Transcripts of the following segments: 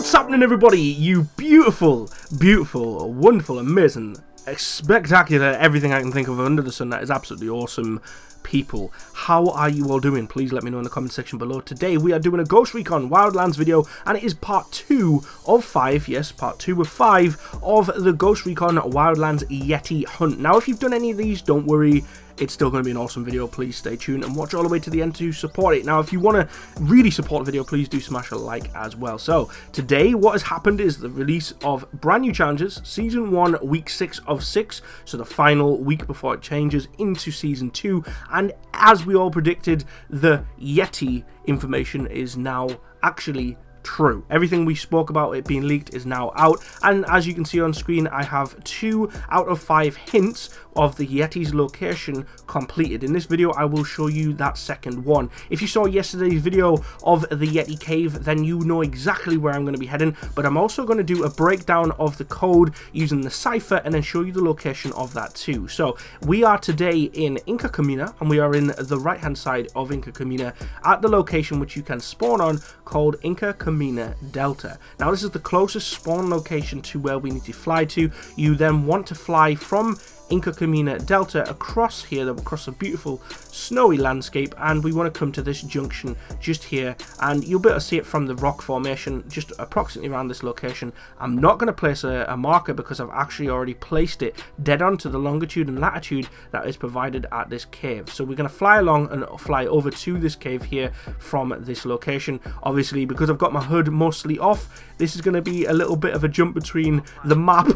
What's happening, everybody? You beautiful, beautiful, wonderful, amazing, spectacular, everything I can think of under the sun. That is absolutely awesome people. How are you all doing? Please let me know in the comment section below. Today we are doing a Ghost Recon Wildlands video, and it is part 2 of 5, yes, part 2 of 5 of the Ghost Recon Wildlands Yeti hunt. Now, if you've done any of these, don't worry, it's still going to be an awesome video. Please stay tuned and watch all the way to the end to support it. Now, if you want to really support the video, please do smash a like as well. So, today what has happened is the release of brand new challenges, Season 1, Week 6 of 6, so the final week before it changes into Season 2, and as we all predicted, the Yeti information is now actually true. Everything we spoke about it being leaked is now out, and as you can see on screen, I have 2 out of 5 hints of the Yeti's location completed. In this video, I will show you that second one. If you saw yesterday's video of the Yeti cave, then you know exactly where I'm going to be heading, but I'm also going to do a breakdown of the code using the cipher and then show you the location of that too. So we are today in Inca Camina, and we are in the right hand side of Inca Camina at the location which you can spawn on, called Inca Camina Delta. Now, this is the closest spawn location to where we need to fly to. You then want to fly from Inca Camina Delta across here, across a beautiful snowy landscape, and we want to come to this junction just here, and you'll be able to see it from the rock formation just approximately around this location. I'm not going to place a marker because I've actually already placed it dead on to the longitude and latitude that is provided at this cave. So we're going to fly along and fly over to this cave here from this location. Obviously, because I've got my hood mostly off, this is going to be a little bit of a jump between the map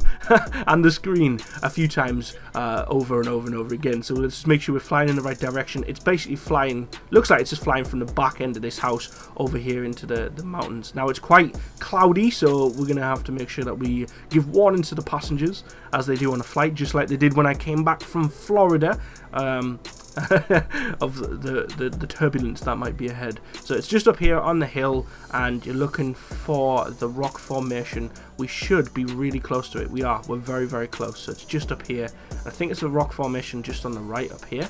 and the screen a few times over and over and over again. So let's just make sure we're flying in the right direction. It's basically flying, looks like it's just flying from the back end of this house over here into the mountains. Now, it's quite cloudy, so we're going to have to make sure that we give warning to the passengers as they do on a flight, just like they did when I came back from Florida. Of the turbulence that might be ahead. So it's just up here on the hill, and you're looking for the rock formation. We should be really close to it. We're very, very close. So it's just up here. I think it's a rock formation just on the right up here,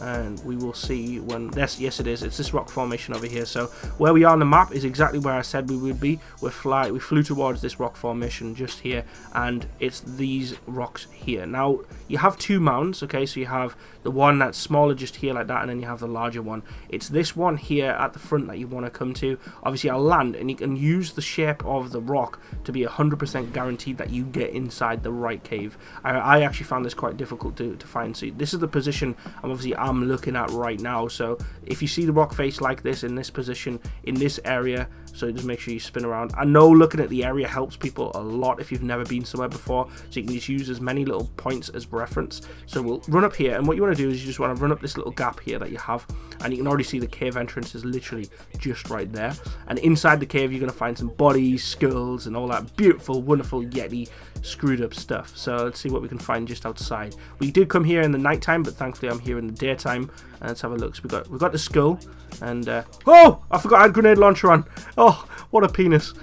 and we will see when yes it is, it's this rock formation over here. So where we are on the map is exactly where I said we would be. We flew towards this rock formation just here, and it's these rocks here. Now, you have 2 mounds, okay? So you have the one that's smaller just here like that, and then you have the larger one. It's this one here at the front that you want to come to. Obviously, I'll land, and you can use the shape of the rock to be 100% guaranteed that you get inside the right cave. I actually found this quite difficult to find. So this is the position I'm looking at right now. So if you see the rock face like this in this position in this area, so just make sure you spin around. I know looking at the area helps people a lot if you've never been somewhere before, so you can just use as many little points as reference. So we'll run up here, and what you want to do is you just want to run up this little gap here that you have, and you can already see the cave entrance is literally just right there. And inside the cave you're going to find some bodies, skulls, and all that beautiful, wonderful Yeti screwed up stuff. So let's see what we can find just outside. We did come here in the nighttime, but thankfully I'm here in the daytime. And let's have a look. So we've got the skull, and oh, I forgot I had a grenade launcher on. Oh, what a penis.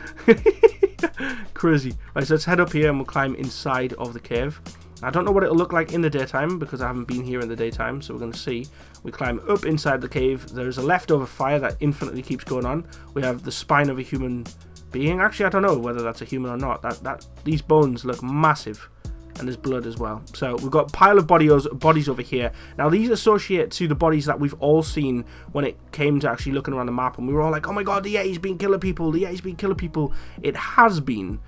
Crazy. Right, so let's head up here and we'll climb inside of the cave. I don't know what it'll look like in the daytime because I haven't been here in the daytime, so we're going to see. We climb up inside the cave. There's a leftover fire that infinitely keeps going on. We have the spine of a human being. Actually, I don't know whether that's a human or not. These bones look massive, and there's blood as well. So we've got a pile of bodies over here. Now, these associate to the bodies that we've all seen when it came to actually looking around the map, and we were all like, oh my god, the Yeti's been killing people, the Yeti's been killing people. It has been,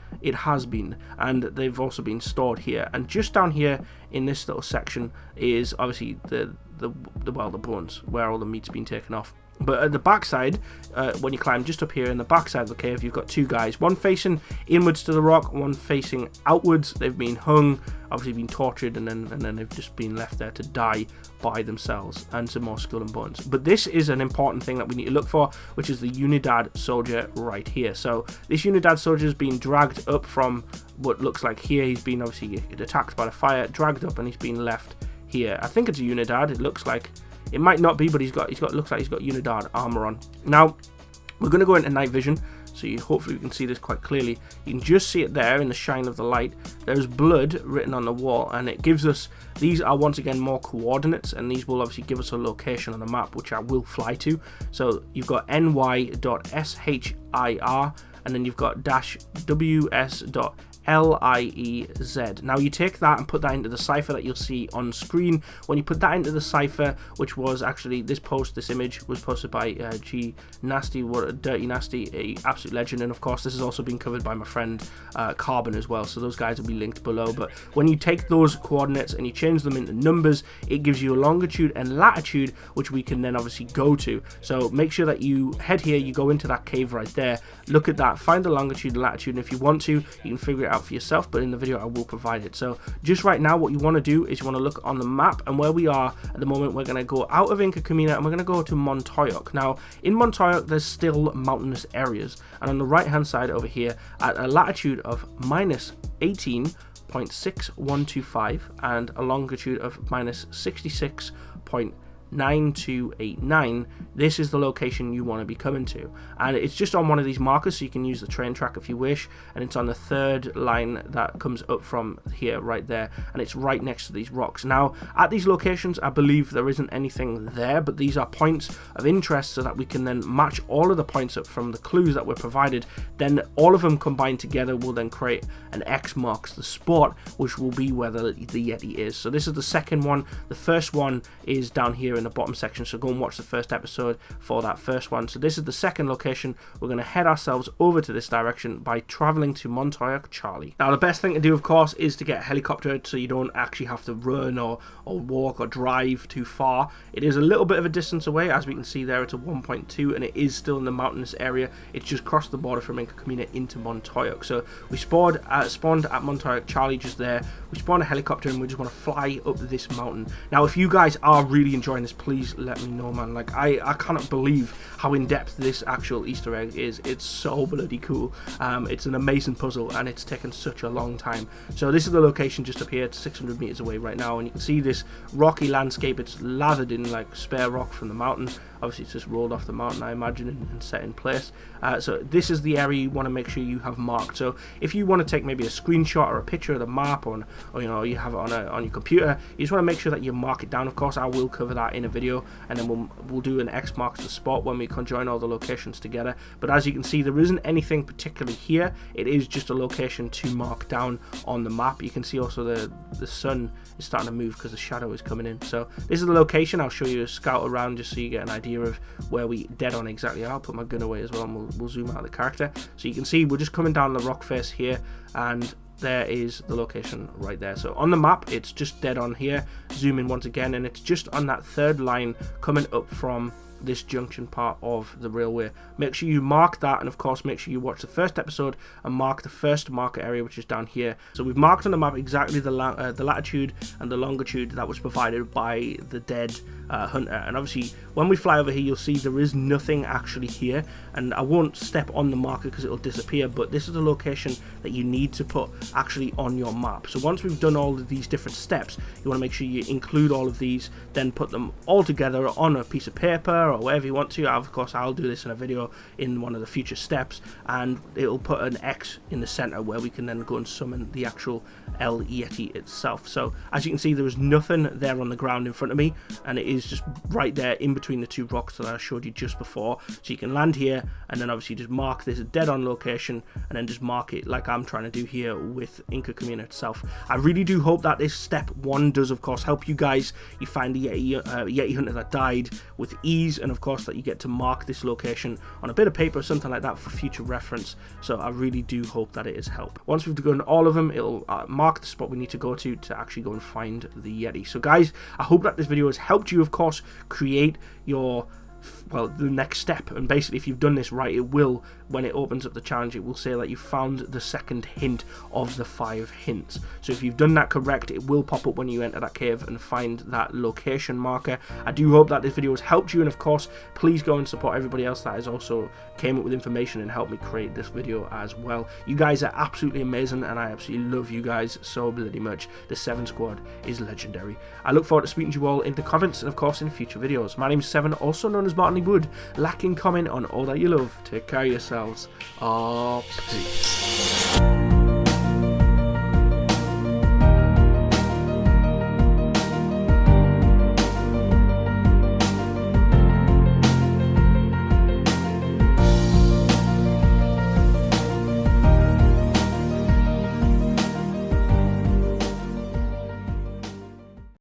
and they've also been stored here. And just down here in this little section is obviously the bones, where all the meat's been taken off. But at the backside, when you climb just up here in the backside of the cave, you've got 2 guys, one facing inwards to the rock, one facing outwards. They've been hung, obviously been tortured, and then they've just been left there to die by themselves, and some more skull and bones. But this is an important thing that we need to look for, which is the Unidad soldier right here. So this Unidad soldier has been dragged up from what looks like here. He's been obviously attacked by the fire, dragged up, and he's been left here. I think it's a Unidad. It looks like. It might not be, but looks like he's got Unidad armor on. Now, we're going to go into night vision, so hopefully you can see this quite clearly. You can just see it there in the shine of the light. There's blood written on the wall, and it gives us, these are once again more coordinates, and these will obviously give us a location on the map, which I will fly to. So you've got ny.shir, and then you've got -ws.liez. Now you take that and put that into the cipher that you'll see on screen. When you put that into the cipher, which was actually this image was posted by G Nasty, what a Dirty Nasty, a absolute legend, and of course this has also been covered by my friend Carbon as well, so those guys will be linked below. But when you take those coordinates and you change them into numbers, it gives you a longitude and latitude, which we can then obviously go to. So make sure that you head here, you go into that cave right there, look at that, find the longitude and latitude, and if you want to, you can figure it out for yourself, but in the video I will provide it. So just right now what you want to do is you want to look on the map, and where we are at the moment, we're going to go out of Inca Comina and we're going to go to Montoyoc. Now in Montoyoc there's still mountainous areas, and on the right hand side over here at a latitude of -18.6125 and a longitude of -66.9289, this is the location you want to be coming to, and it's just on one of these markers, so you can use the train track if you wish, and it's on the third line that comes up from here right there, and it's right next to these rocks. Now at these locations I believe there isn't anything there, but these are points of interest so that we can then match all of the points up from the clues that were provided. Then all of them combined together will then create an X marks the spot, which will be where the Yeti is. So this is the second one. The first one is down here in the bottom section, so go and watch the first episode for that first one. So this is the second location. We're going to head ourselves over to this direction by traveling to Montoyoc Charlie. Now the best thing to do of course is to get a helicopter, so you don't actually have to run or walk or drive too far. It is a little bit of a distance away, as we can see there. It's a 1.2 and it is still in the mountainous area. It's just crossed the border from Inca Comina into Montoyoc. So we spawned at Montoyoc Charlie just there. We spawned a helicopter and we just want to fly up this mountain. Now if you guys are really enjoying this, please let me know, man. Like I cannot believe how in depth this actual Easter egg is. It's so bloody cool. It's an amazing puzzle and it's taken such a long time. So this is the location just up here. It's 600 meters away right now, and you can see this rocky landscape. It's lathered in like spare rock from the mountain. Obviously it's just rolled off the mountain, I imagine, and set in place. So this is the area you want to make sure you have marked. So if you want to take maybe a screenshot or a picture of the map, or you know, you have it on your computer, you just want to make sure that you mark it down. Of course I will cover that in a video, and then we'll do an X marks the spot when we conjoin all the locations together. But as you can see, there isn't anything particularly here. It is just a location to mark down on the map. You can see also the sun is starting to move because the shadow is coming in. So this is the location. I'll show you a scout around just so you get an idea of where we dead on exactly. I'll put my gun away as well, and we'll zoom out the character so you can see we're just coming down the rock face here, and there is the location right there. So on the map it's just dead on here. Zoom in once again, and it's just on that third line coming up from this junction part of the railway. Make sure you mark that, and of course make sure you watch the first episode and mark the first marker area, which is down here. So we've marked on the map exactly the latitude and the longitude that was provided by the dead hunter, and obviously when we fly over here you'll see there is nothing actually here, and I won't step on the marker because it'll disappear, but this is the location that you need to put actually on your map. So once we've done all of these different steps, you want to make sure you include all of these, then put them all together on a piece of paper or wherever you want to. Of course I'll do this in a video in one of the future steps, and it'll put an X in the center where we can then go and summon the actual El Yeti itself. So as you can see, there is nothing there on the ground in front of me, and it is just right there in between the two rocks that I showed you just before. So you can land here and then obviously just mark this dead on location, and then just mark it like I'm trying to do here with Inca Comina itself. I really do hope that this step 1 does of course help you guys. You find the Yeti hunter that died with ease, and of course that you get to mark this location on a bit of paper or something like that for future reference. So I really do hope that it is help. Once we've done all of them, it'll mark the spot we need to go to actually go and find the Yeti. So guys, I hope that this video has helped you of course create your the next step, and basically if you've done this right, it will, when it opens up the challenge, it will say that you found the second hint of the 5 hints. So if you've done that correct, it will pop up when you enter that cave and find that location marker. I do hope that this video has helped you, and of course please go and support everybody else that has also came up with information and helped me create this video as well. You guys are absolutely amazing, and I absolutely love you guys so bloody much. The 7 squad is legendary. I look forward to speaking to you all in the comments and of course in future videos. My name is 7, also known as Martin Wood. Like and comment on all that you love. Take care of yourselves. Peace.